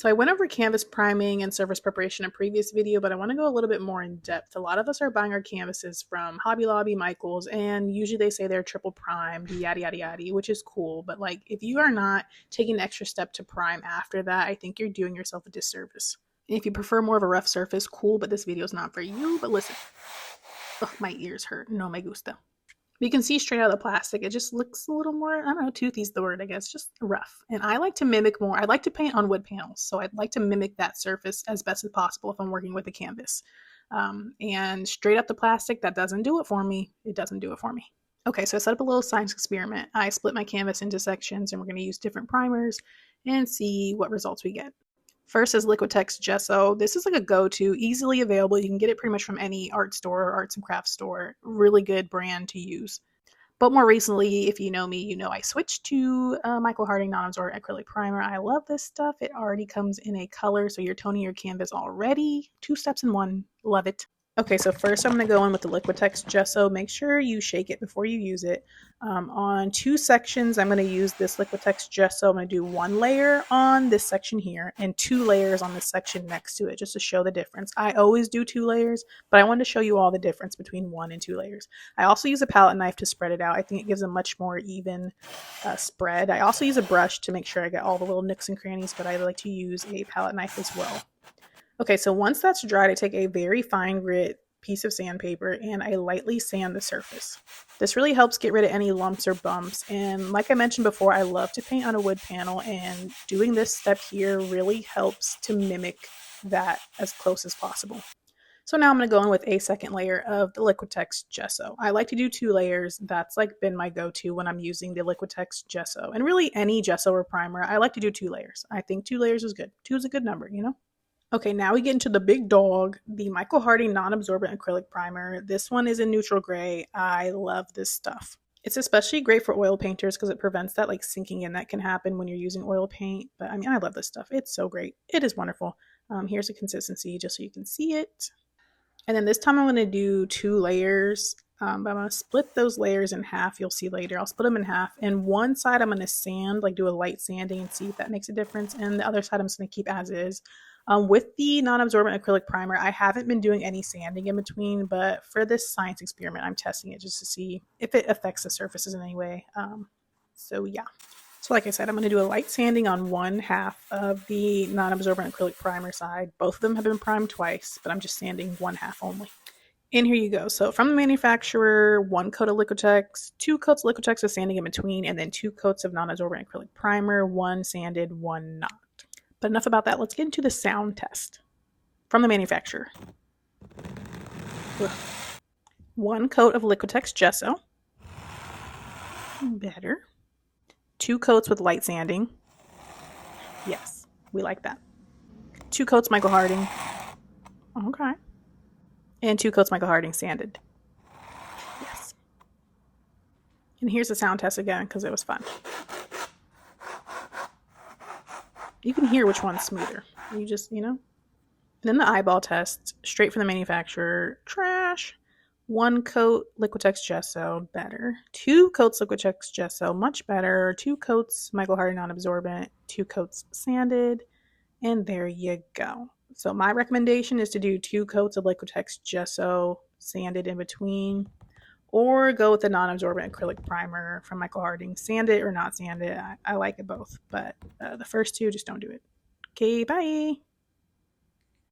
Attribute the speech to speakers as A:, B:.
A: So I went over canvas priming and surface preparation in a previous video, but I want to go a little bit more in depth. A lot of us are buying our canvases from Hobby Lobby, Michaels, and usually they say they're triple primed, yada, yada, yada, which is cool. But like, if you are not taking an extra step to prime after that, I think you're doing yourself a disservice. If you prefer more of a rough surface, cool, but this video is not for you. But listen, ugh, my ears hurt. No me gusta. But you can see straight out of the plastic, it just looks a little more, I don't know, toothy's the word, I guess, just rough. And I like to mimic more. I like to paint on wood panels, so I'd like to mimic that surface as best as possible if I'm working with a canvas. And straight up the plastic, that doesn't do it for me. It doesn't do it for me. Okay, so I set up a little science experiment. I split my canvas into sections, and we're going to use different primers and see what results we get. First is Liquitex Gesso. This is like a go-to, easily available. You can get it pretty much from any art store or arts and crafts store. Really good brand to use. But more recently, if you know me, you know I switched to Michael Harding non-absorbent acrylic primer. I love this stuff. It already comes in a color, so you're toning your canvas already. 2 steps in 1. Love it. Okay, so first I'm going to go in with the Liquitex Gesso. Make sure you shake it before you use it. On 2 sections, I'm going to use this Liquitex Gesso. I'm going to do 1 layer on this section here and 2 layers on this section next to it, just to show the difference. I always do 2 layers, but I wanted to show you all the difference between 1 and 2 layers. I also use a palette knife to spread it out. I think it gives a much more even spread. I also use a brush to make sure I get all the little nooks and crannies, but I like to use a palette knife as well. Okay, so once that's dried, I take a very fine grit piece of sandpaper and I lightly sand the surface. This really helps get rid of any lumps or bumps. And like I mentioned before, I love to paint on a wood panel, and doing this step here really helps to mimic that as close as possible. So now I'm going to go in with a second layer of the Liquitex Gesso. I like to do 2 layers. That's like been my go-to when I'm using the Liquitex Gesso. And really any gesso or primer, I like to do 2 layers. I think 2 layers is good. 2 is a good number, you know? Okay, now we get into the big dog, the Michael Harding non-absorbent acrylic primer. This one is in neutral gray. I love this stuff. It's especially great for oil painters because it prevents that like sinking in that can happen when you're using oil paint. But I mean, I love this stuff. It's so great. It is wonderful. Here's the consistency just so you can see it. And then this time I'm going to do 2 layers. But I'm going to split those layers in half. You'll see later. I'll split them in half. And one side I'm going to sand, like do a light sanding and see if that makes a difference. And the other side I'm just going to keep as is. With the non-absorbent acrylic primer, I haven't been doing any sanding in between, but for this science experiment, I'm testing it just to see if it affects the surfaces in any way. So yeah. So like I said, I'm going to do a light sanding on 1/2 of the non-absorbent acrylic primer side. Both of them have been primed twice, but I'm just sanding 1/2 only. And here you go. So from the manufacturer, 1 coat of Liquitex, 2 coats of Liquitex with sanding in between, and then 2 coats of non-absorbent acrylic primer, 1 sanded, 1 not. But enough about that. Let's get into the sound test from the manufacturer. 1 coat of Liquitex Gesso. Better. 2 coats with light sanding. Yes, we like that. 2 coats Michael Harding. Okay. And 2 coats Michael Harding sanded. Yes. And here's the sound test again because it was fun. You can hear which one's smoother. You just, you know. And then the eyeball test, straight from the manufacturer, trash. 1 coat Liquitex Gesso, better. 2 coats Liquitex Gesso, much better. 2 coats Michael Harding non-absorbent, 2 coats sanded, and there you go. So my recommendation is to do 2 coats of Liquitex Gesso, sanded in between, or go with the non-absorbent acrylic primer from Michael Harding. Sand it or not sand it. I like it both, but the first 2, just don't do it. Okay, bye.